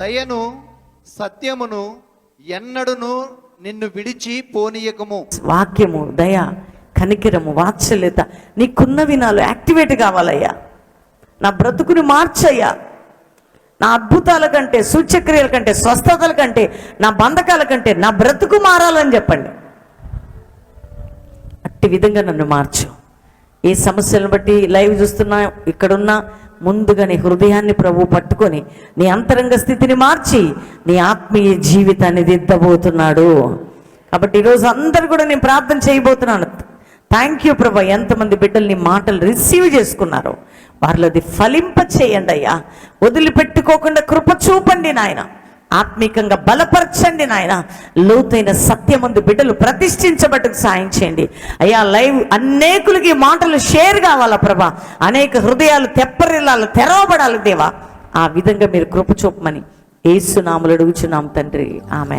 దయను సత్యమును ఎన్నడును నిన్ను విడిచి పోనీయకము. వాక్యము, దయ, కనికిరము, వాత్సల్యత నీకున్నవి నాలో యాక్టివేట్ కావాలయ్యా. నా బ్రతుకుని మార్చయ్యా. నా అద్భుతాల కంటే, సూచ్యక్రియల కంటే, స్వస్థతల కంటే, నా బంధకాల కంటే నా బ్రతుకు మారాలని చెప్పండి. అట్టి విధంగా నన్ను మార్చు. ఏ సమస్యలను బట్టి లైవ్ చూస్తున్నా, ఇక్కడున్నా, ముందుగా నీ హృదయాన్ని ప్రభు పట్టుకొని నీ అంతరంగ స్థితిని మార్చి నీ ఆత్మీయ జీవితాన్ని దిద్దబోతున్నాడు. కాబట్టి ఈరోజు అందరు కూడా నేను ప్రార్థన చేయబోతున్నాను. థ్యాంక్ యూ ప్రభా. ఎంతమంది బిడ్డలు నీ మాటలు రిసీవ్ చేసుకున్నారో వారిలో అది ఫలింప చేయండి అయ్యా. వదిలిపెట్టుకోకుండా కృప చూపండి నాయన. ఆత్మీకంగా బలపరచండి నాయన. లోతైన సత్యమందు బిడ్డలు ప్రతిష్ఠించబట్టుకు సాయం చేయండి అయ్యా. లైవ్ అనేకులకి మాటలు షేర్ కావాలా ప్రభా. అనేక హృదయాలు తెప్పరిల్లాలి, తెరవబడాలి దేవా. ఆ విధంగా మీరు కృప చూపమని యేసు నామములో అడుగుచున్నాం తండ్రి, ఆమేన్.